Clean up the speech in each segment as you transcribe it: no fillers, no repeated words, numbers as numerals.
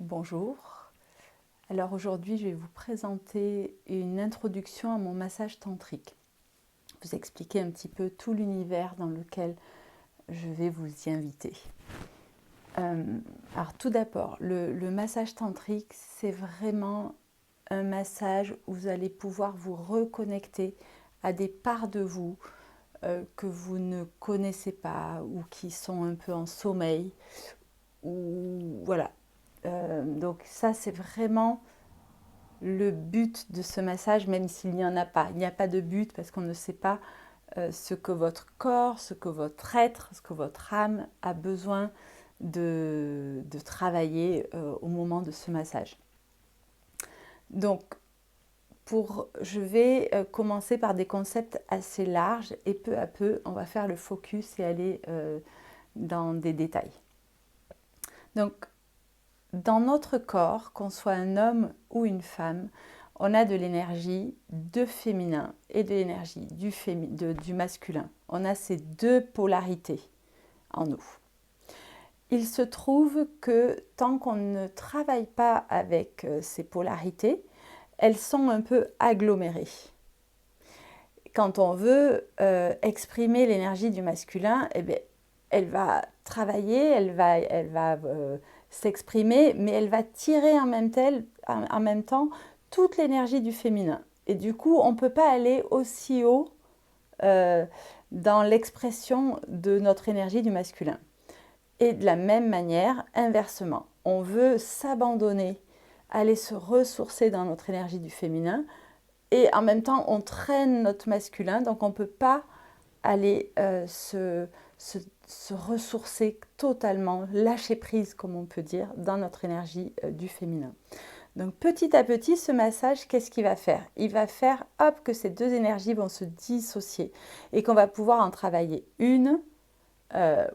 Bonjour. Alors aujourd'hui, je vais vous présenter une introduction à mon massage tantrique. Vous expliquer un petit peu tout l'univers dans lequel je vais vous y inviter. Alors tout d'abord, le massage tantrique, c'est vraiment un massage où vous allez pouvoir vous reconnecter à des parts de vous que vous ne connaissez pas ou qui sont un peu en sommeil. Ou voilà. Donc ça, c'est vraiment le but de ce massage, même s'il n'y en a pas. Il n'y a pas de but parce qu'on ne sait pas ce que votre corps, ce que votre être, ce que votre âme a besoin de travailler au moment de ce massage. Donc, je vais commencer par des concepts assez larges et peu à peu, on va faire le focus et aller dans des détails. Donc, dans notre corps, qu'on soit un homme ou une femme, on a de l'énergie de féminin et de l'énergie du masculin. On a ces deux polarités en nous. Il se trouve que tant qu'on ne travaille pas avec ces polarités, elles sont un peu agglomérées. Quand on veut exprimer l'énergie du masculin, eh bien, elle va travailler, elle va s'exprimer, mais elle va tirer en même temps toute l'énergie du féminin. Et du coup, on ne peut pas aller aussi haut dans l'expression de notre énergie du masculin. Et de la même manière, inversement, on veut s'abandonner, aller se ressourcer dans notre énergie du féminin, et en même temps, on traîne notre masculin, donc on ne peut pas aller se ressourcer totalement, lâcher prise, comme on peut dire, dans notre énergie du féminin. Donc petit à petit, ce massage, qu'est-ce qu'il va faire? Il va faire, hop, que ces deux énergies vont se dissocier et qu'on va pouvoir en travailler une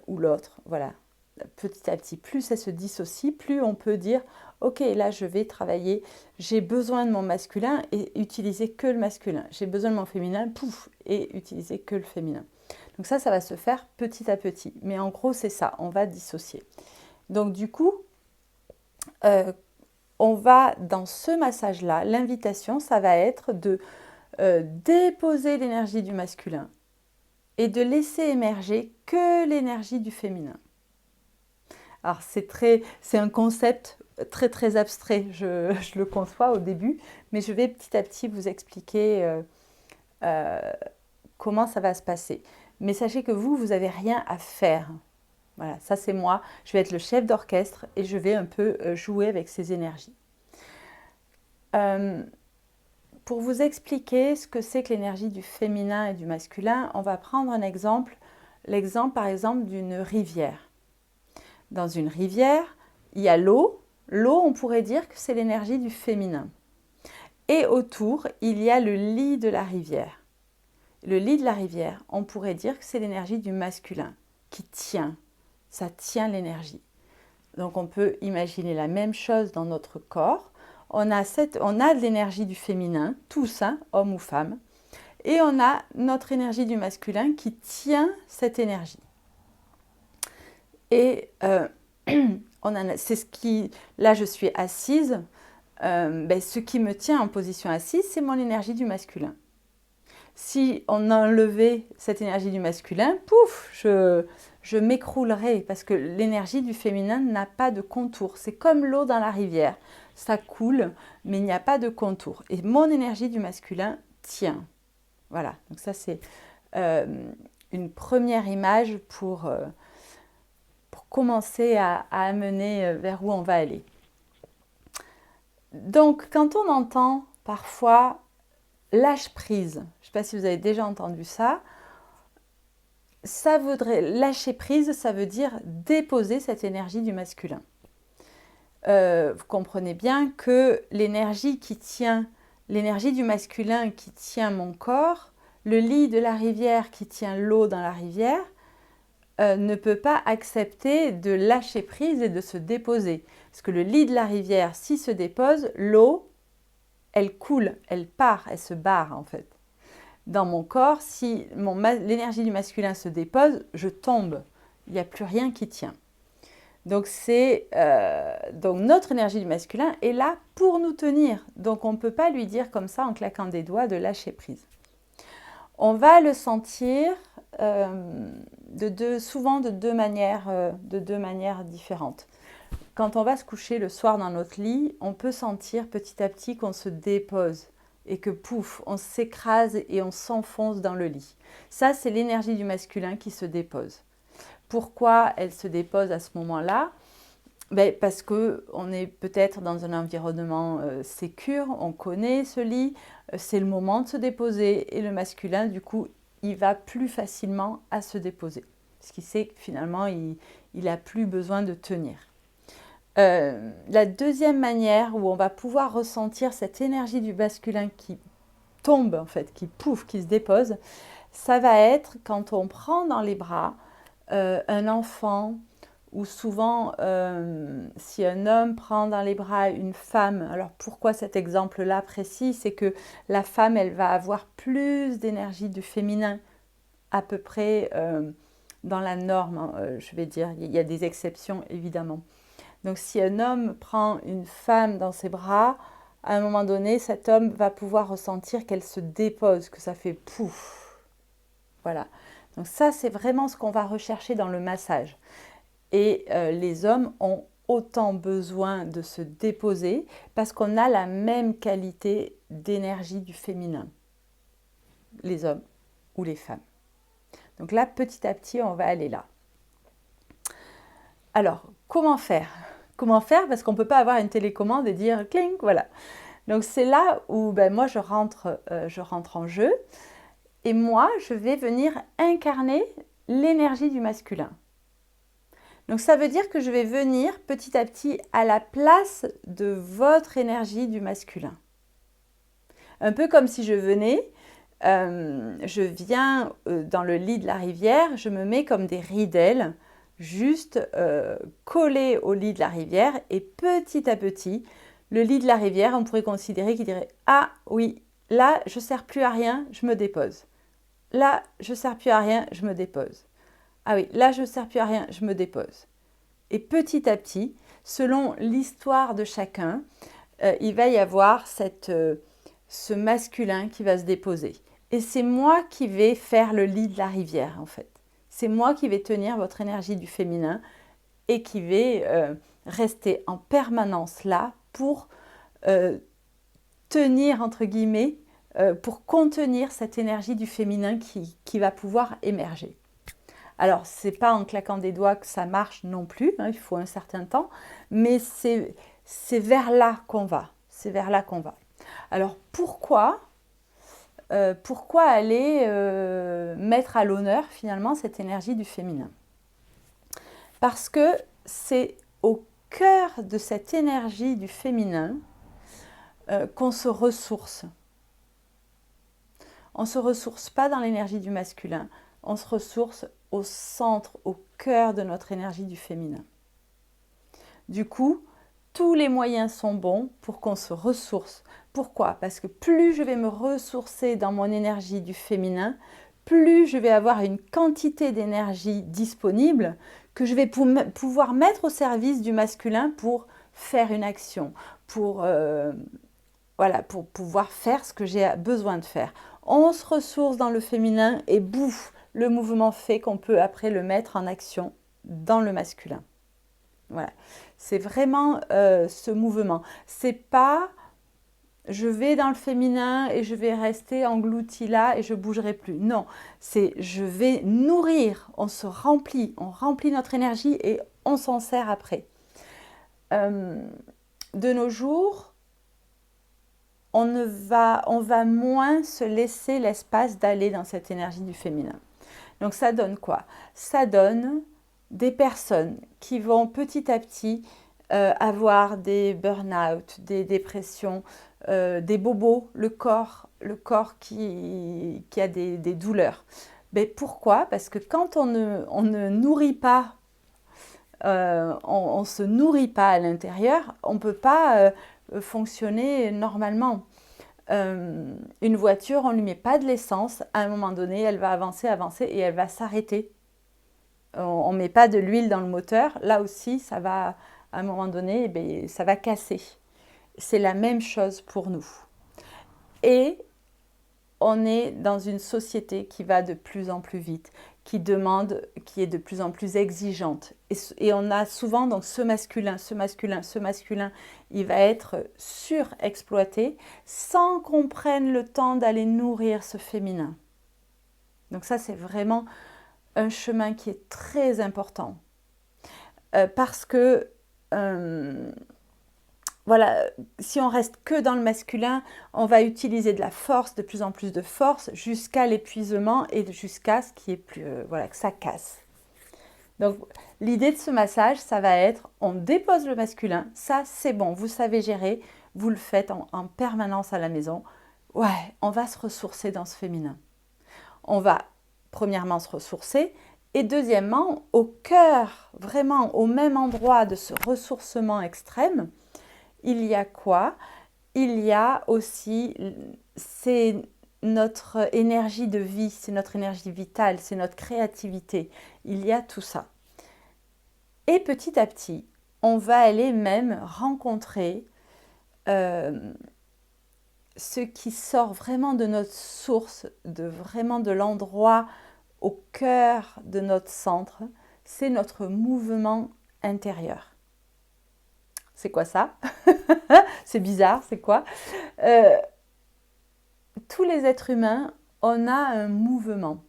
ou l'autre, voilà. Petit à petit, plus elle se dissocie, plus on peut dire ok, là je vais travailler, j'ai besoin de mon masculin et utiliser que le masculin. J'ai besoin de mon féminin, pouf, et utiliser que le féminin. Donc ça va se faire petit à petit. Mais en gros, c'est ça, on va dissocier. Donc du coup, on va, dans ce massage-là, l'invitation, ça va être de déposer l'énergie du masculin et de laisser émerger que l'énergie du féminin. Alors c'est un concept très très abstrait, je le conçois au début, mais je vais petit à petit vous expliquer comment ça va se passer. Mais sachez que vous n'avez rien à faire. Voilà, ça c'est moi, je vais être le chef d'orchestre et je vais un peu jouer avec ces énergies. Pour vous expliquer ce que c'est que l'énergie du féminin et du masculin, on va prendre un exemple, l'exemple par exemple d'une rivière. Dans une rivière, il y a l'eau. L'eau, on pourrait dire que c'est l'énergie du féminin. Et autour, il y a le lit de la rivière. Le lit de la rivière, on pourrait dire que c'est l'énergie du masculin qui tient. Ça tient l'énergie. Donc on peut imaginer la même chose dans notre corps. On a de l'énergie du féminin, tous, hein, hommes ou femmes. Et on a notre énergie du masculin qui tient cette énergie. Et c'est ce qui, là je suis assise, ce qui me tient en position assise, c'est mon énergie du masculin. Si on enlevait cette énergie du masculin, pouf, je m'écroulerais parce que l'énergie du féminin n'a pas de contour. C'est comme l'eau dans la rivière, ça coule, mais il n'y a pas de contour. Et mon énergie du masculin tient. Voilà, donc ça c'est une première image pour commencer à amener vers où on va aller. Donc, quand on entend parfois lâche prise, je ne sais pas si vous avez déjà entendu ça, lâcher prise, ça veut dire déposer cette énergie du masculin. Vous comprenez bien que l'énergie du masculin qui tient mon corps, le lit de la rivière qui tient l'eau dans la rivière, ne peut pas accepter de lâcher prise et de se déposer. Parce que le lit de la rivière, s'il se dépose, l'eau, elle coule, elle part, elle se barre en fait. Dans mon corps, si l'énergie du masculin se dépose, je tombe. Il n'y a plus rien qui tient. Donc notre énergie du masculin est là pour nous tenir. Donc on ne peut pas lui dire comme ça en claquant des doigts de lâcher prise. On va le sentir souvent de deux manières différentes. Quand on va se coucher le soir dans notre lit, on peut sentir petit à petit qu'on se dépose et que pouf, on s'écrase et on s'enfonce dans le lit. Ça, c'est l'énergie du masculin qui se dépose. Pourquoi elle se dépose à ce moment-là ? Parce qu'on est peut-être dans un environnement sécure, on connaît ce lit, c'est le moment de se déposer et le masculin, du coup, il va plus facilement à se déposer. Parce qu'il sait que finalement, il n'a plus besoin de tenir. La deuxième manière où on va pouvoir ressentir cette énergie du masculin qui tombe, en fait, qui se dépose, ça va être quand on prend dans les bras un enfant, ou souvent si un homme prend dans les bras une femme. Alors pourquoi cet exemple-là précis? C'est que la femme, elle va avoir plus d'énergie du féminin, à peu près dans la norme, hein, je vais dire. Il y a des exceptions, évidemment. Donc si un homme prend une femme dans ses bras, à un moment donné, cet homme va pouvoir ressentir qu'elle se dépose, que ça fait pouf. Voilà. Donc ça, c'est vraiment ce qu'on va rechercher dans le massage. Et les hommes ont autant besoin de se déposer parce qu'on a la même qualité d'énergie du féminin, les hommes ou les femmes. Donc là, petit à petit, on va aller là. Alors, comment faire? Comment faire? Parce qu'on ne peut pas avoir une télécommande et dire « clink », voilà. Donc c'est là où moi, je rentre en jeu et moi, je vais venir incarner l'énergie du masculin. Donc ça veut dire que je vais venir petit à petit à la place de votre énergie du masculin. Un peu comme si je venais, je viens dans le lit de la rivière, je me mets comme des ridelles, juste collées au lit de la rivière et petit à petit, le lit de la rivière, on pourrait considérer qu'il dirait « Ah oui, là je ne sers plus à rien, je me dépose. Là je ne sers plus à rien, je me dépose. » Ah oui, là je ne sers plus à rien, je me dépose. Et petit à petit, selon l'histoire de chacun, il va y avoir ce masculin qui va se déposer. Et c'est moi qui vais faire le lit de la rivière, en fait. C'est moi qui vais tenir votre énergie du féminin et qui vais rester en permanence là pour tenir, entre guillemets, pour contenir cette énergie du féminin qui va pouvoir émerger. Alors, ce n'est pas en claquant des doigts que ça marche non plus, hein, il faut un certain temps, mais c'est vers là qu'on va. C'est vers là qu'on va. Alors, pourquoi aller mettre à l'honneur finalement cette énergie du féminin? Parce que c'est au cœur de cette énergie du féminin qu'on se ressource. On ne se ressource pas dans l'énergie du masculin, on se ressource au centre, au cœur de notre énergie du féminin. Du coup, tous les moyens sont bons pour qu'on se ressource. Pourquoi? Parce que plus je vais me ressourcer dans mon énergie du féminin, plus je vais avoir une quantité d'énergie disponible que je vais pouvoir mettre au service du masculin pour faire une action, pour pouvoir faire ce que j'ai besoin de faire. On se ressource dans le féminin et bouf, le mouvement fait qu'on peut après le mettre en action dans le masculin. Voilà, c'est vraiment ce mouvement. C'est pas je vais dans le féminin et je vais rester englouti là et je bougerai plus. Non, c'est je vais nourrir, on se remplit, on remplit notre énergie et on s'en sert après. De nos jours, on va moins se laisser l'espace d'aller dans cette énergie du féminin. Donc ça donne quoi? Ça donne des personnes qui vont petit à petit avoir des burn-out, des dépressions, des bobos, le corps qui a des douleurs. Mais pourquoi? Parce que quand on ne nourrit pas, on se nourrit pas à l'intérieur, on ne peut pas fonctionner normalement. Une voiture, on ne lui met pas de l'essence, à un moment donné, elle va avancer et elle va s'arrêter. on ne met pas de l'huile dans le moteur, là aussi, ça va, à un moment donné, eh bien, ça va casser. C'est la même chose pour nous. Et on est dans une société qui va de plus en plus vite, qui demande, qui est de plus en plus exigeante. Et on a souvent donc ce masculin, il va être surexploité sans qu'on prenne le temps d'aller nourrir ce féminin. Donc ça, c'est vraiment un chemin qui est très important. Parce que voilà, si on reste que dans le masculin, on va utiliser de la force, de plus en plus de force, jusqu'à l'épuisement et jusqu'à ce qui est plus, voilà, que ça casse. Donc, l'idée de ce massage, ça va être, on dépose le masculin, ça c'est bon, vous savez gérer, vous le faites en permanence à la maison. Ouais, on va se ressourcer dans ce féminin. On va premièrement se ressourcer et deuxièmement, au cœur, vraiment au même endroit de ce ressourcement extrême, il y a quoi? Il y a aussi, c'est notre énergie de vie, c'est notre énergie vitale, c'est notre créativité. Il y a tout ça. Et petit à petit, on va aller même rencontrer ce qui sort vraiment de notre source, vraiment de l'endroit au cœur de notre centre, c'est notre mouvement intérieur. C'est quoi ça? C'est bizarre, c'est quoi? Tous les êtres humains, on a un mouvement.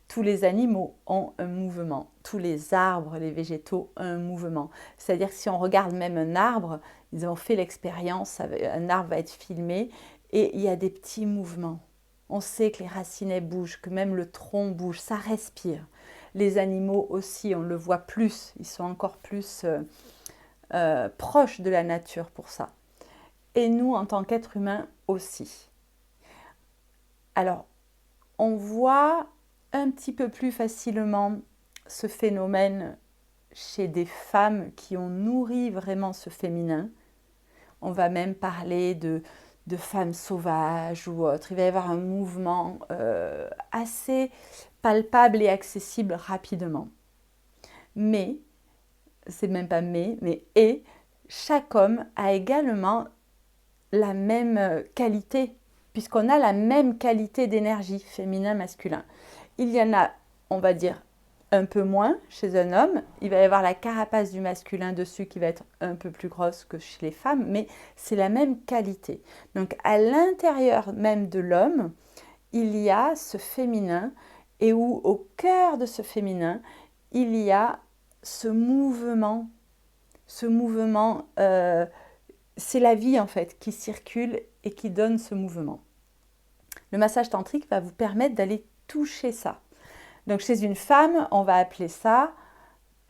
Tous les animaux ont un mouvement. Tous les arbres, les végétaux ont un mouvement. C'est-à-dire que si on regarde même un arbre, ils ont fait l'expérience, un arbre va être filmé et il y a des petits mouvements. On sait que les racines bougent, que même le tronc bouge, ça respire. Les animaux aussi, on le voit plus, ils sont encore plus proches de la nature pour ça. Et nous, en tant qu'êtres humains aussi. Alors, on voit un petit peu plus facilement ce phénomène chez des femmes qui ont nourri vraiment ce féminin. On va même parler de femmes sauvages ou autres. Il va y avoir un mouvement assez palpable et accessible rapidement. Mais, c'est même pas mais chaque homme a également la même qualité, puisqu'on a la même qualité d'énergie féminin-masculin. Il y en a, on va dire, un peu moins chez un homme. Il va y avoir la carapace du masculin dessus qui va être un peu plus grosse que chez les femmes, mais c'est la même qualité. Donc à l'intérieur même de l'homme, il y a ce féminin et où au cœur de ce féminin, il y a ce mouvement. Ce mouvement, c'est la vie en fait qui circule et qui donne ce mouvement. Le massage tantrique va vous permettre d'aller toucher ça. Donc chez une femme, on va appeler ça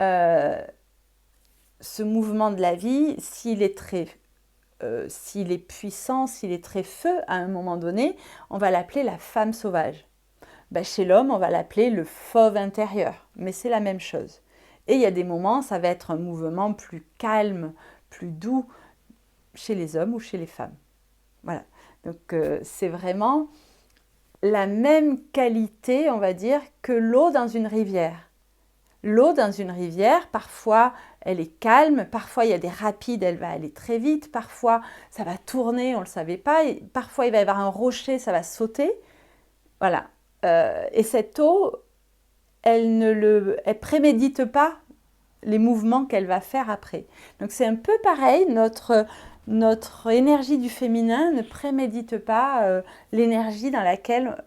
ce mouvement de la vie, s'il est puissant, s'il est très feu à un moment donné, on va l'appeler la femme sauvage. Ben, chez l'homme, on va l'appeler le fauve intérieur, mais c'est la même chose. Et il y a des moments, ça va être un mouvement plus calme, plus doux chez les hommes ou chez les femmes. Voilà. Donc c'est vraiment la même qualité, on va dire, que l'eau dans une rivière. L'eau dans une rivière, parfois, elle est calme, parfois il y a des rapides, elle va aller très vite, parfois ça va tourner, on ne le savait pas, et parfois il va y avoir un rocher, ça va sauter. Voilà. Et cette eau, elle prémédite pas les mouvements qu'elle va faire après. Donc c'est un peu pareil, notre énergie du féminin ne prémédite pas l'énergie dans laquelle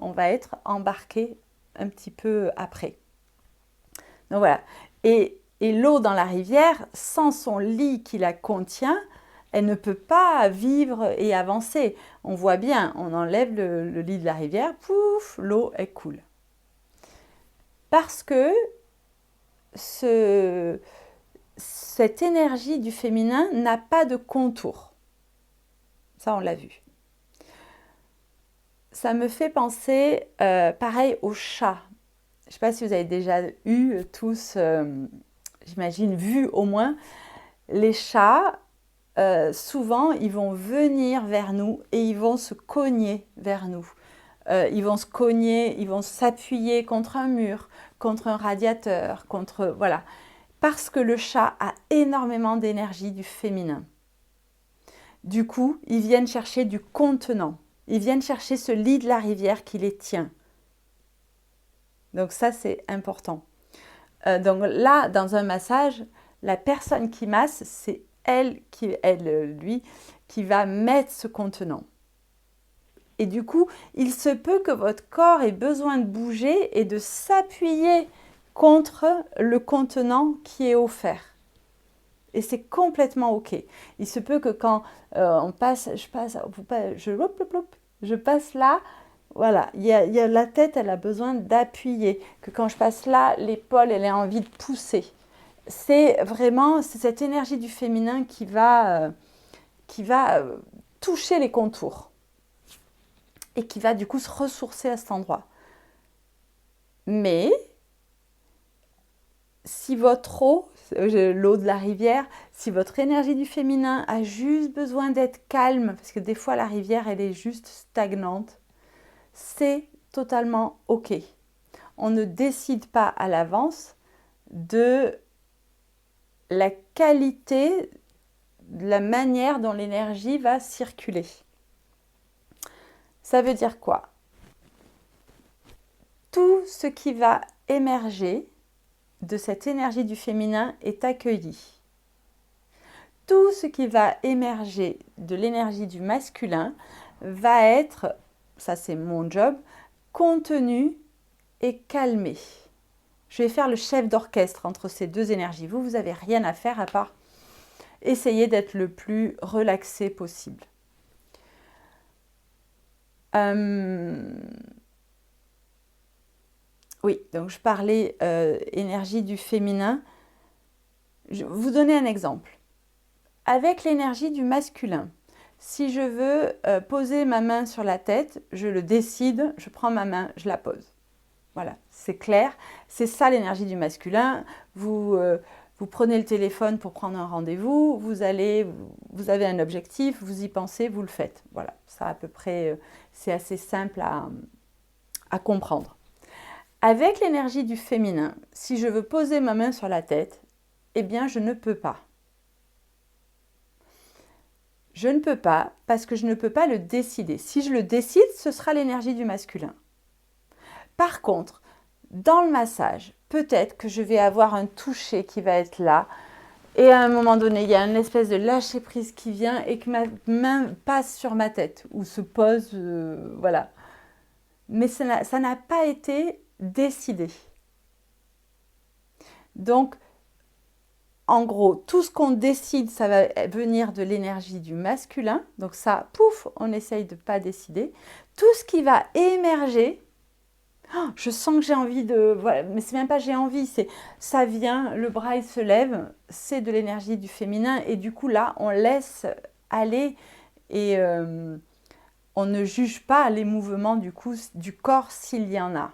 on va être embarqué un petit peu après. Donc voilà. Et l'eau dans la rivière, sans son lit qui la contient, elle ne peut pas vivre et avancer. On voit bien, on enlève le lit de la rivière, pouf, l'eau, elle coule. Parce que cette énergie du féminin n'a pas de contour. Ça, on l'a vu. Ça me fait penser, pareil, aux chats. Je ne sais pas si vous avez déjà eu tous, j'imagine, vu au moins, les chats, souvent, ils vont venir vers nous et ils vont se cogner vers nous. ils vont se cogner, ils vont s'appuyer contre un mur, contre un radiateur, contre... Voilà. Parce que le chat a énormément d'énergie du féminin. Du coup, ils viennent chercher du contenant. Ils viennent chercher ce lit de la rivière qui les tient. Donc ça, c'est important. Donc là, dans un massage, la personne qui masse, c'est lui, qui va mettre ce contenant. Et du coup, il se peut que votre corps ait besoin de bouger et de s'appuyer contre le contenant qui est offert. Et c'est complètement OK. Il se peut que quand je passe là, voilà, la tête, elle a besoin d'appuyer. Que quand je passe là, l'épaule, elle a envie de pousser. C'est cette énergie du féminin qui va toucher les contours et qui va du coup se ressourcer à cet endroit. Mais si votre eau, l'eau de la rivière, si votre énergie du féminin a juste besoin d'être calme, parce que des fois la rivière elle est juste stagnante, c'est totalement OK. On ne décide pas à l'avance de la qualité, de la manière dont l'énergie va circuler. Ça veut dire quoi? Tout ce qui va émerger de cette énergie du féminin est accueilli. Tout ce qui va émerger de l'énergie du masculin va être, ça c'est mon job, contenu et calmé. Je vais faire le chef d'orchestre entre ces deux énergies. Vous n'avez rien à faire à part essayer d'être le plus relaxé possible. Oui, donc je parlais énergie du féminin. Je vais vous donner un exemple. Avec l'énergie du masculin, si je veux poser ma main sur la tête, je le décide, je prends ma main, je la pose. Voilà, c'est clair. C'est ça l'énergie du masculin. Vous prenez le téléphone pour prendre un rendez-vous, vous avez un objectif, vous y pensez, vous le faites. Voilà, ça à peu près, c'est assez simple à comprendre. Avec l'énergie du féminin, si je veux poser ma main sur la tête, eh bien je ne peux pas. Je ne peux pas parce que je ne peux pas le décider. Si je le décide, ce sera l'énergie du masculin. Par contre, dans le massage, peut-être que je vais avoir un toucher qui va être là et à un moment donné, il y a une espèce de lâcher-prise qui vient et que ma main passe sur ma tête ou se pose, voilà. Mais ça n'a pas été décidé. Donc, en gros, tout ce qu'on décide, ça va venir de l'énergie du masculin. Donc ça, pouf, on essaye de ne pas décider. Tout ce qui va émerger, oh, je sens que j'ai envie de... Voilà, mais c'est même pas j'ai envie, c'est ça vient, le bras il se lève, c'est de l'énergie du féminin. Et du coup là, on laisse aller et on ne juge pas les mouvements du corps s'il y en a.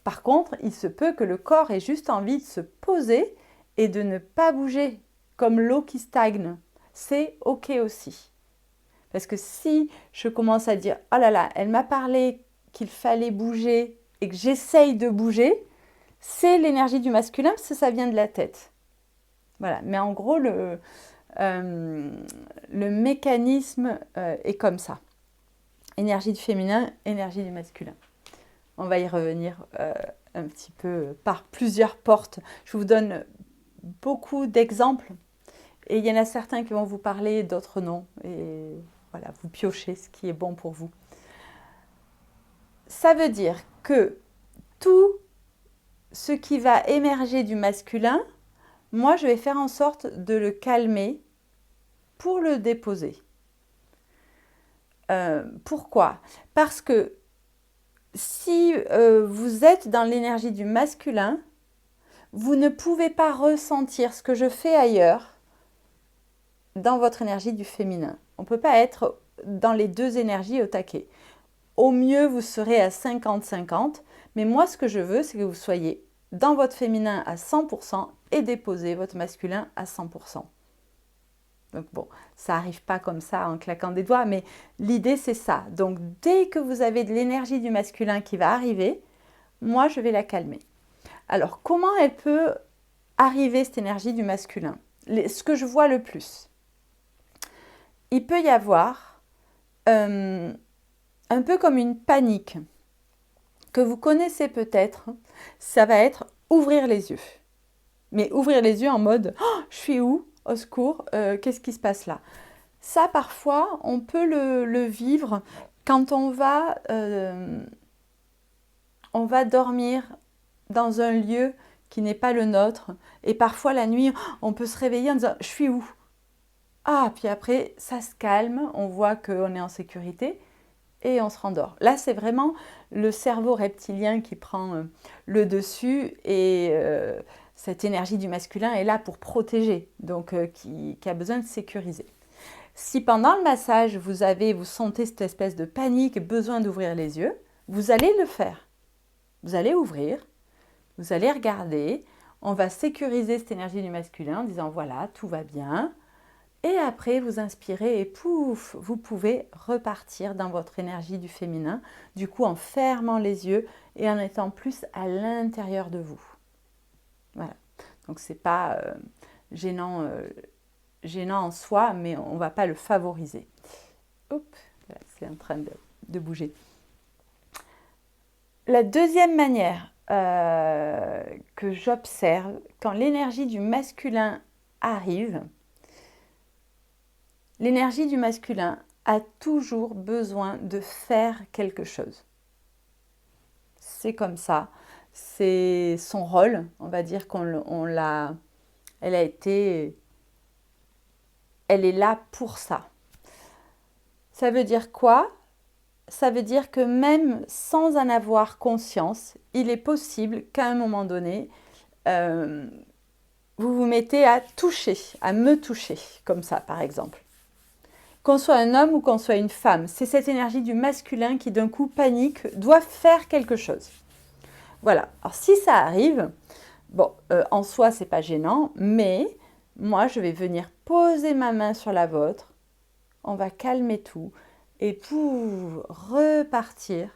Par contre, il se peut que le corps ait juste envie de se poser et de ne pas bouger, comme l'eau qui stagne. C'est OK aussi. Parce que si je commence à dire « Oh là là, elle m'a parlé qu'il fallait bouger et que j'essaye de bouger », c'est l'énergie du masculin parce que ça vient de la tête. Voilà, mais en gros, le mécanisme est comme ça. Énergie du féminin, énergie du masculin. On va y revenir un petit peu par plusieurs portes. Je vous donne beaucoup d'exemples et il y en a certains qui vont vous parler, d'autres non. Et voilà, vous piochez ce qui est bon pour vous. Ça veut dire que tout ce qui va émerger du masculin, moi je vais faire en sorte de le calmer pour le déposer. Pourquoi? Parce que si vous êtes dans l'énergie du masculin, vous ne pouvez pas ressentir ce que je fais ailleurs dans votre énergie du féminin. On ne peut pas être dans les deux énergies au taquet. Au mieux, vous serez à 50-50, mais moi, ce que je veux, c'est que vous soyez dans votre féminin à 100% et déposer votre masculin à 100%. Donc bon, ça n'arrive pas comme ça en claquant des doigts, mais l'idée c'est ça. Donc dès que vous avez de l'énergie du masculin qui va arriver, moi je vais la calmer. Alors comment elle peut arriver cette énergie du masculin? Ce que je vois le plus, il peut y avoir un peu comme une panique que vous connaissez peut-être, ça va être ouvrir les yeux. Mais ouvrir les yeux en mode oh, « je suis où? Au secours, qu'est-ce qui se passe là ?» Ça, parfois, on peut le vivre quand on va dormir dans un lieu qui n'est pas le nôtre. Et parfois, la nuit, on peut se réveiller en disant « je suis où ?» Ah, puis après, ça se calme, on voit qu'on est en sécurité et on se rendort. Là, c'est vraiment le cerveau reptilien qui prend le dessus et cette énergie du masculin est là pour protéger, donc qui a besoin de sécuriser. Si pendant le massage, vous sentez cette espèce de panique, besoin d'ouvrir les yeux, vous allez le faire. Vous allez ouvrir, vous allez regarder, on va sécuriser cette énergie du masculin en disant voilà, tout va bien. Et après, vous inspirez et pouf, vous pouvez repartir dans votre énergie du féminin, du coup en fermant les yeux et en étant plus à l'intérieur de vous. Voilà. Donc c'est pas gênant en soi, mais on ne va pas le favoriser. Oups, voilà, c'est en train de bouger. La deuxième manière que j'observe, quand l'énergie du masculin arrive, l'énergie du masculin a toujours besoin de faire quelque chose. C'est comme ça, c'est son rôle, on va dire elle est là pour ça. Ça veut dire quoi? Ça veut dire que même sans en avoir conscience, il est possible qu'à un moment donné, vous vous mettez à toucher, à me toucher, comme ça par exemple. Qu'on soit un homme ou qu'on soit une femme, c'est cette énergie du masculin qui d'un coup panique, doit faire quelque chose. Voilà, alors si ça arrive, bon, en soi c'est pas gênant, mais moi je vais venir poser ma main sur la vôtre, on va calmer tout et pour repartir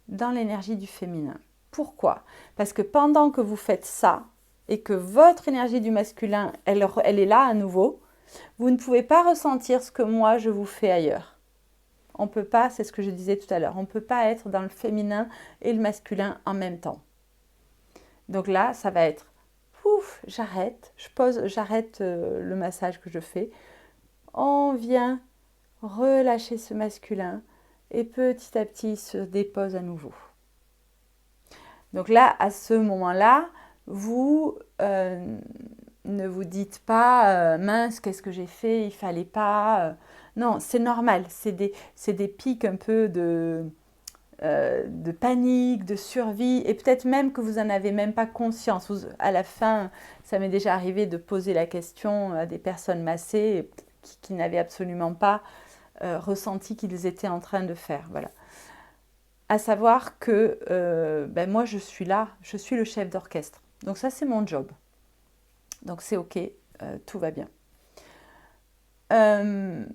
dans l'énergie du féminin. Pourquoi? Parce que pendant que vous faites ça et que votre énergie du masculin, elle est là à nouveau, vous ne pouvez pas ressentir ce que moi je vous fais ailleurs. On ne peut pas, c'est ce que je disais tout à l'heure, on ne peut pas être dans le féminin et le masculin en même temps. Donc là, ça va être, pouf, j'arrête, j'arrête le massage que je fais. On vient relâcher ce masculin et petit à petit il se dépose à nouveau. Donc là, à ce moment-là, vous ne vous dites pas mince, qu'est-ce que j'ai fait, il fallait pas. Non, c'est normal, c'est des pics un peu de panique, de survie, et peut-être même que vous n'en avez même pas conscience. À la fin, ça m'est déjà arrivé de poser la question à des personnes massées qui n'avaient absolument pas ressenti qu'ils étaient en train de faire. Voilà. À savoir que moi, je suis là, je suis le chef d'orchestre. Donc ça, c'est mon job. Donc c'est OK, tout va bien. Je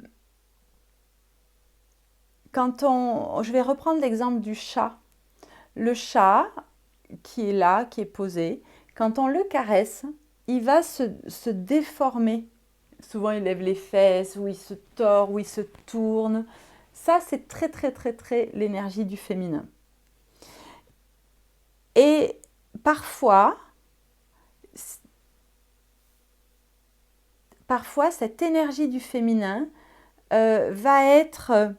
vais reprendre l'exemple du chat. Le chat qui est là, qui est posé, quand on le caresse, il va se déformer. Souvent, il lève les fesses, ou il se tord, ou il se tourne. Ça, c'est très, très, très, très l'énergie du féminin. Et parfois, cette énergie du féminin va être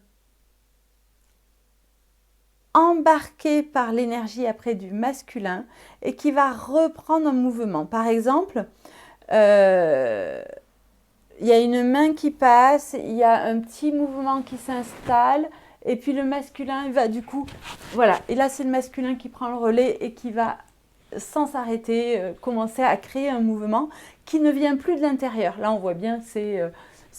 embarquée par l'énergie après du masculin et qui va reprendre un mouvement. Par exemple, il y a une main qui passe, il y a un petit mouvement qui s'installe et puis le masculin va du coup, voilà. Et là, c'est le masculin qui prend le relais et qui va, sans s'arrêter, commencer à créer un mouvement qui ne vient plus de l'intérieur. Là, on voit bien, c'est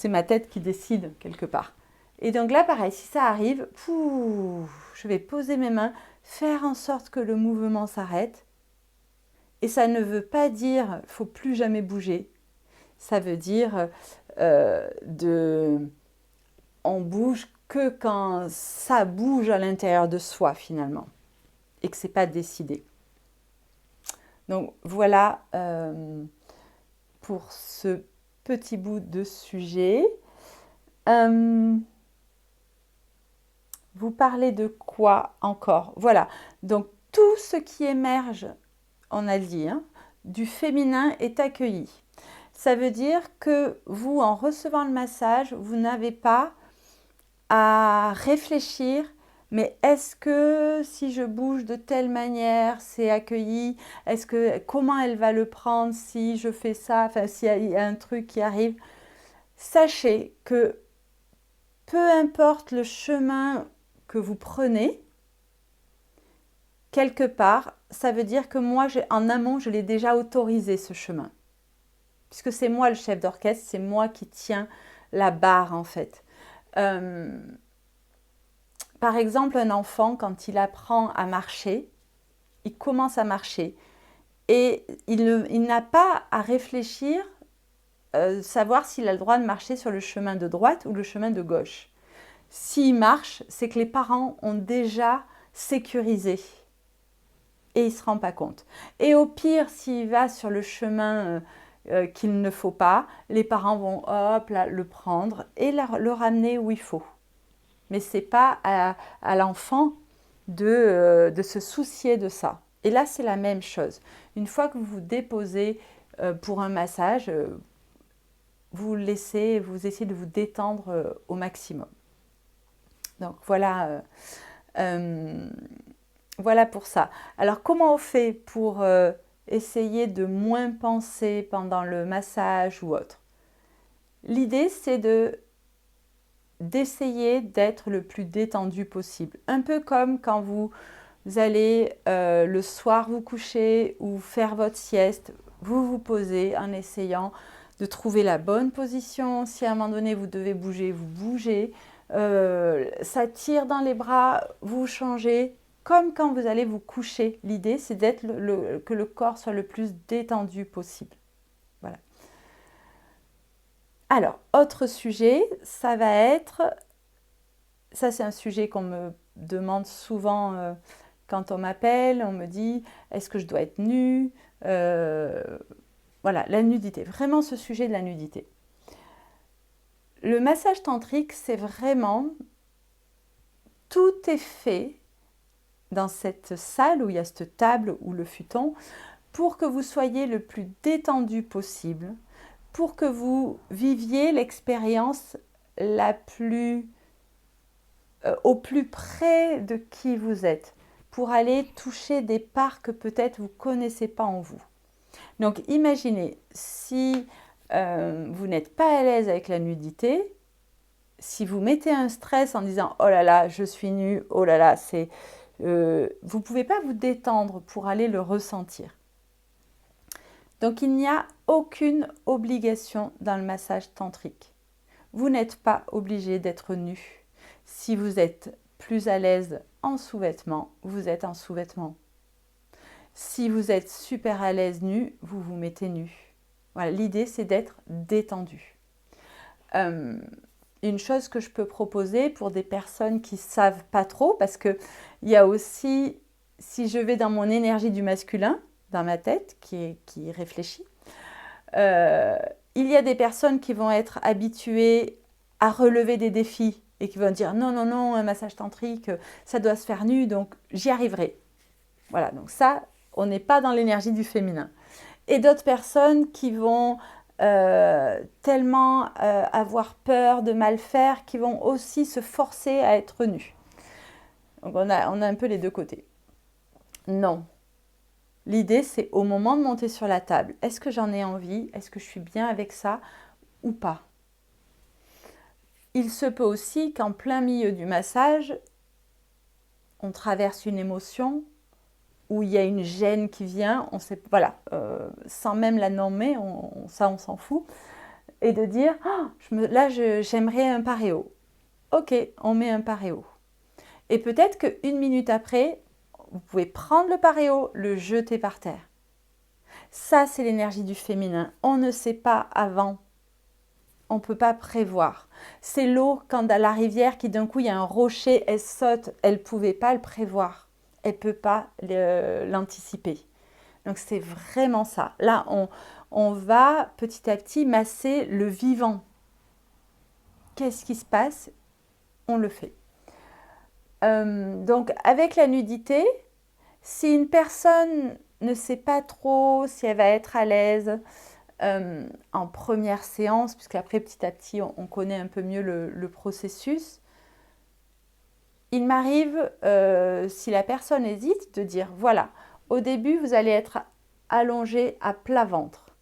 ma tête qui décide quelque part. Et donc là, pareil, si ça arrive, je vais poser mes mains, faire en sorte que le mouvement s'arrête. Et ça ne veut pas dire qu'il ne faut plus jamais bouger. Ça veut dire on bouge que quand ça bouge à l'intérieur de soi finalement et que c'est pas décidé. Donc voilà pour ce petit bout de sujet. Vous parlez de quoi encore? Voilà, donc tout ce qui émerge, on a dit, hein, du féminin est accueilli. Ça veut dire que vous, en recevant le massage, vous n'avez pas à réfléchir, mais est-ce que si je bouge de telle manière, c'est accueilli? Comment elle va le prendre si je fais ça? Enfin, s'il y a un truc qui arrive. Sachez que peu importe le chemin que vous prenez, quelque part, ça veut dire que moi, en amont, je l'ai déjà autorisé ce chemin. Puisque c'est moi le chef d'orchestre, c'est moi qui tiens la barre en fait. Par exemple, un enfant, quand il apprend à marcher, il commence à marcher et il n'a pas à réfléchir, savoir s'il a le droit de marcher sur le chemin de droite ou le chemin de gauche. S'il marche, c'est que les parents ont déjà sécurisé et il ne se rend pas compte. Et au pire, s'il va sur le chemin qu'il ne faut pas, les parents vont hop, là, le prendre et le ramener où il faut. Mais ce n'est pas à l'enfant de se soucier de ça. Et là, c'est la même chose. Une fois que vous vous déposez pour un massage, vous essayez de vous détendre au maximum. Donc voilà, voilà pour ça. Alors comment on fait pour essayer de moins penser pendant le massage ou autre? L'idée, c'est d'essayer d'être le plus détendu possible. Un peu comme quand vous allez le soir vous coucher ou faire votre sieste, vous vous posez en essayant de trouver la bonne position. Si à un moment donné vous devez bouger, vous bougez. Ça tire dans les bras, vous changez. Comme quand vous allez vous coucher. L'idée, c'est que le corps soit le plus détendu possible. Voilà. Alors, autre sujet, ça va être... Ça, c'est un sujet qu'on me demande souvent quand on m'appelle. On me dit, est-ce que je dois être nue? Voilà, la nudité. Vraiment ce sujet de la nudité. Le massage tantrique, c'est vraiment... Tout est fait dans cette salle où il y a cette table ou le futon pour que vous soyez le plus détendu possible, pour que vous viviez l'expérience au plus près de qui vous êtes, pour aller toucher des parts que peut-être vous ne connaissez pas en vous. Donc imaginez, si vous n'êtes pas à l'aise avec la nudité, si vous mettez un stress en disant « Oh là là, je suis nue, oh là là, c'est... » vous ne pouvez pas vous détendre pour aller le ressentir. Donc il n'y a aucune obligation dans le massage tantrique. Vous n'êtes pas obligé d'être nu. Si vous êtes plus à l'aise en sous-vêtements, vous êtes en sous-vêtements. Si vous êtes super à l'aise nu, vous vous mettez nu. Voilà, l'idée c'est d'être détendu. Une chose que je peux proposer pour des personnes qui ne savent pas trop, parce qu'il y a aussi, si je vais dans mon énergie du masculin, dans ma tête, qui réfléchit, il y a des personnes qui vont être habituées à relever des défis et qui vont dire non, non, non, un massage tantrique, ça doit se faire nu, donc j'y arriverai. Voilà, donc ça, on n'est pas dans l'énergie du féminin. Et d'autres personnes qui vont tellement avoir peur de mal faire, qui vont aussi se forcer à être nues. Donc on a un peu les deux côtés. Non. L'idée, c'est au moment de monter sur la table, est-ce que j'en ai envie? Est-ce que je suis bien avec ça ou pas? Il se peut aussi qu'en plein milieu du massage, on traverse une émotion, où il y a une gêne qui vient, on sait, voilà, sans même la nommer, ça on s'en fout, et de dire oh, là j'aimerais un paréo. Ok, on met un paréo. Et peut-être qu'une minute après, vous pouvez prendre le paréo, le jeter par terre. Ça, c'est l'énergie du féminin. On ne sait pas avant. On ne peut pas prévoir. C'est l'eau, quand à la rivière, qui d'un coup, il y a un rocher, elle saute. Elle ne pouvait pas le prévoir. Elle ne peut pas l'anticiper. Donc, c'est vraiment ça. Là, on va petit à petit masser le vivant. Qu'est-ce qui se passe? On le fait. Donc, avec la nudité, si une personne ne sait pas trop si elle va être à l'aise en première séance, puisqu'après petit à petit on connaît un peu mieux le processus, il m'arrive, si la personne hésite, de dire voilà, au début vous allez être allongé à plat ventre.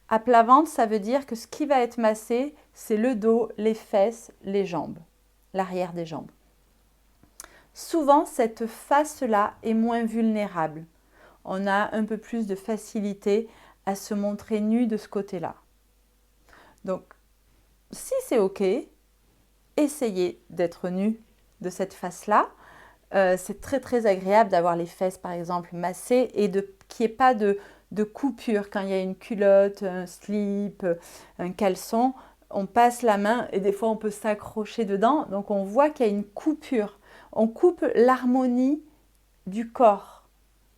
À plat ventre, ça veut dire que ce qui va être massé, c'est le dos, les fesses, les jambes, l'arrière des jambes. Souvent, cette face-là est moins vulnérable. On a un peu plus de facilité à se montrer nu de ce côté-là. Donc, si c'est OK, essayez d'être nu de cette face-là. C'est très très agréable d'avoir les fesses par exemple massées et qu'il n'y ait pas de coupure quand il y a une culotte, un slip, un caleçon. On passe la main et des fois on peut s'accrocher dedans. Donc on voit qu'il y a une coupure. On coupe l'harmonie du corps.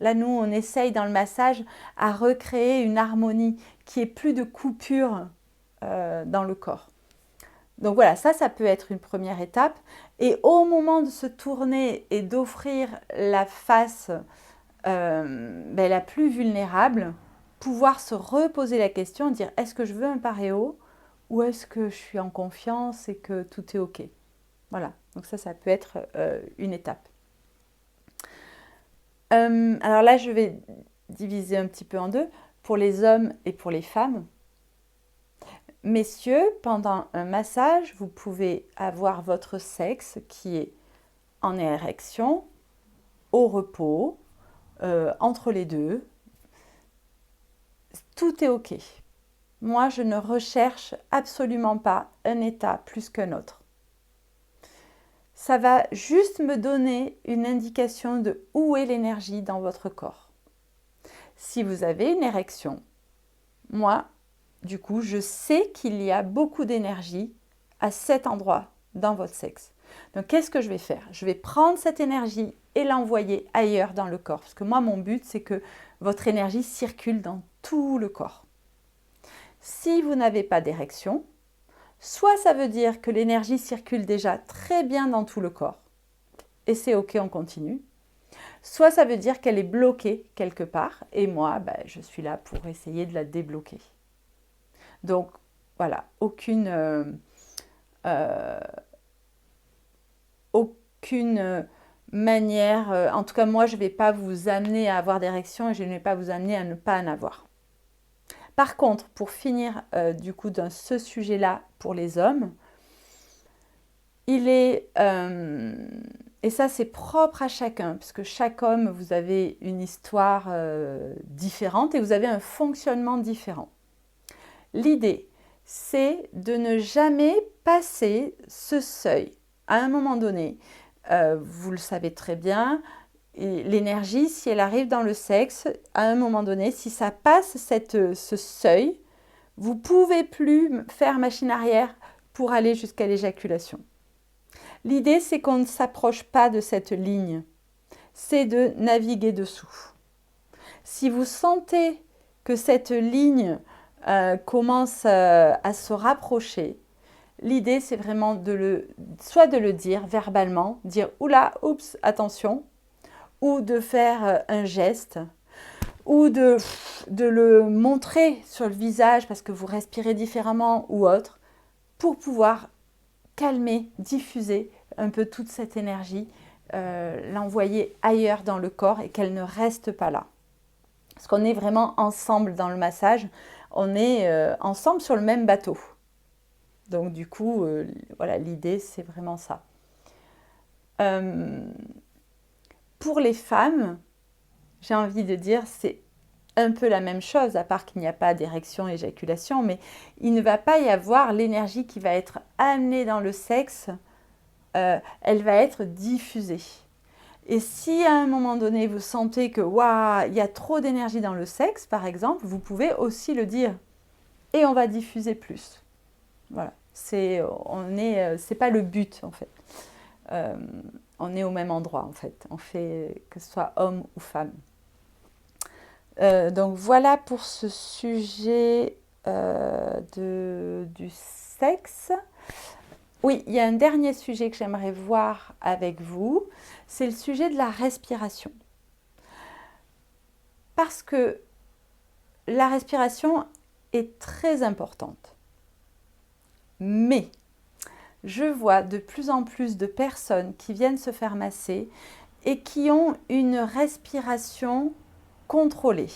Là, nous, on essaye dans le massage à recréer une harmonie, qui ait plus de coupure dans le corps. Donc voilà, ça peut être une première étape. Et au moment de se tourner et d'offrir la face la plus vulnérable, pouvoir se reposer la question, dire est-ce que je veux un paréo ou est-ce que je suis en confiance et que tout est OK. Voilà, donc ça peut être une étape. Alors là, je vais diviser un petit peu en deux, pour les hommes et pour les femmes. Messieurs, pendant un massage, vous pouvez avoir votre sexe qui est en érection, au repos, entre les deux. Tout est OK. Moi, je ne recherche absolument pas un état plus qu'un autre. Ça va juste me donner une indication de où est l'énergie dans votre corps. Si vous avez une érection, moi, du coup, je sais qu'il y a beaucoup d'énergie à cet endroit dans votre sexe. Donc, qu'est-ce que je vais faire? Je vais prendre cette énergie et l'envoyer ailleurs dans le corps. Parce que moi, mon but, c'est que votre énergie circule dans tout le corps. Si vous n'avez pas d'érection, soit ça veut dire que l'énergie circule déjà très bien dans tout le corps, et c'est OK, on continue. Soit ça veut dire qu'elle est bloquée quelque part, et moi, je suis là pour essayer de la débloquer. Donc, voilà, aucune manière, en tout cas moi, je ne vais pas vous amener à avoir d'érection et je ne vais pas vous amener à ne pas en avoir. Par contre, pour finir du coup dans ce sujet-là pour les hommes, il est, et ça c'est propre à chacun, parce que chaque homme, vous avez une histoire différente et vous avez un fonctionnement différent. L'idée, c'est de ne jamais passer ce seuil. À un moment donné, vous le savez très bien, l'énergie, si elle arrive dans le sexe, à un moment donné, si ça passe ce seuil, vous ne pouvez plus faire machine arrière pour aller jusqu'à l'éjaculation. L'idée, c'est qu'on ne s'approche pas de cette ligne. C'est de naviguer dessous. Si vous sentez que cette ligne commence à se rapprocher, l'idée, c'est vraiment soit de le dire verbalement, dire « oula, oups, attention », ou de faire un geste, ou de le montrer sur le visage parce que vous respirez différemment ou autre, pour pouvoir calmer, diffuser un peu toute cette énergie, l'envoyer ailleurs dans le corps et qu'elle ne reste pas là. Parce qu'on est vraiment ensemble dans le massage, on est ensemble sur le même bateau. Donc du coup, voilà, l'idée c'est vraiment ça. Pour les femmes, j'ai envie de dire, c'est un peu la même chose, à part qu'il n'y a pas d'érection, éjaculation, mais il ne va pas y avoir l'énergie qui va être amenée dans le sexe, elle va être diffusée. Et si à un moment donné, vous sentez que waouh, il y a trop d'énergie dans le sexe, par exemple, vous pouvez aussi le dire. Et on va diffuser plus. Voilà. C'est pas le but, en fait. Euh, on est au même endroit, en fait. On fait que ce soit homme ou femme. Donc voilà pour ce sujet du sexe. Oui, il y a un dernier sujet que j'aimerais voir avec vous, c'est le sujet de la respiration. Parce que la respiration est très importante. Mais je vois de plus en plus de personnes qui viennent se faire masser et qui ont une respiration contrôlée.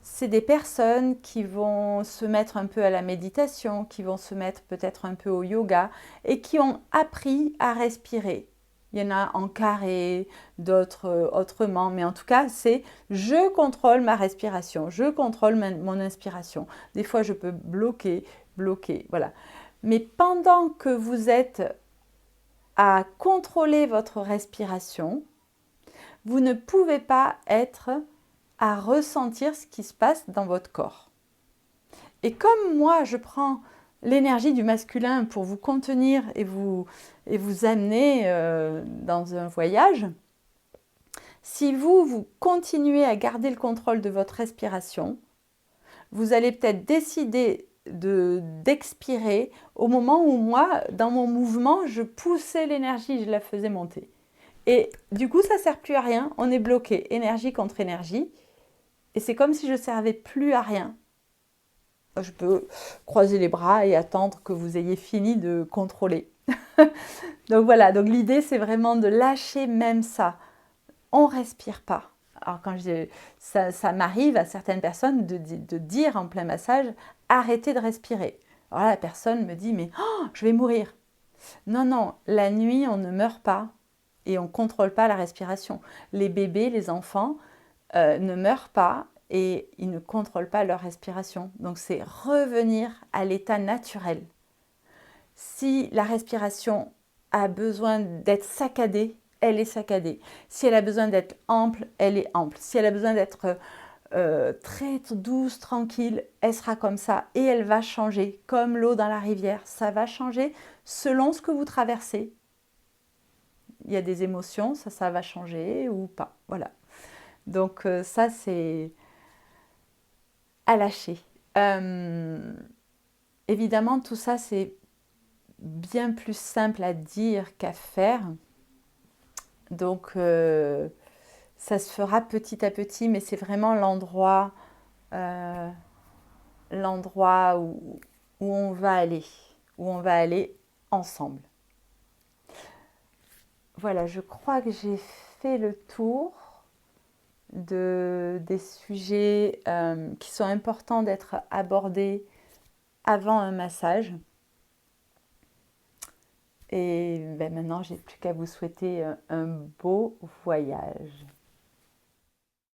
C'est des personnes qui vont se mettre un peu à la méditation, qui vont se mettre peut-être un peu au yoga et qui ont appris à respirer. Il y en a en carré, d'autres autrement, mais en tout cas, c'est je contrôle ma respiration, je contrôle mon inspiration. Des fois, je peux bloquer, voilà. Mais pendant que vous êtes à contrôler votre respiration, vous ne pouvez pas être à ressentir ce qui se passe dans votre corps. Et comme moi, je prends l'énergie du masculin pour vous contenir et vous amener dans un voyage, si vous continuez à garder le contrôle de votre respiration, vous allez peut-être décider d'expirer au moment où moi, dans mon mouvement, je poussais l'énergie, je la faisais monter. Et du coup, ça ne sert plus à rien, on est bloqué, énergie contre énergie. Et c'est comme si je ne servais plus à rien. Je peux croiser les bras et attendre que vous ayez fini de contrôler. Donc voilà, donc l'idée c'est vraiment de lâcher même ça. On ne respire pas. Alors ça m'arrive à certaines personnes de dire en plein massage, arrêtez de respirer. Alors là, la personne me dit, mais oh, je vais mourir. Non, non, la nuit, on ne meurt pas et on ne contrôle pas la respiration. Les bébés, les enfants ne meurent pas et ils ne contrôlent pas leur respiration. Donc c'est revenir à l'état naturel. Si la respiration a besoin d'être saccadée, elle est saccadée. Si elle a besoin d'être ample, elle est ample. Si elle a besoin d'être très douce, tranquille, elle sera comme ça et elle va changer. Comme l'eau dans la rivière, ça va changer selon ce que vous traversez. Il y a des émotions, ça va changer ou pas. Voilà. Donc ça, c'est à lâcher. Évidemment, tout ça, c'est bien plus simple à dire qu'à faire. Donc, ça se fera petit à petit, mais c'est vraiment euh, l'endroit où on va aller, ensemble. Voilà, je crois que j'ai fait le tour des sujets qui sont importants d'être abordés avant un massage. Et ben maintenant, j'ai plus qu'à vous souhaiter un beau voyage.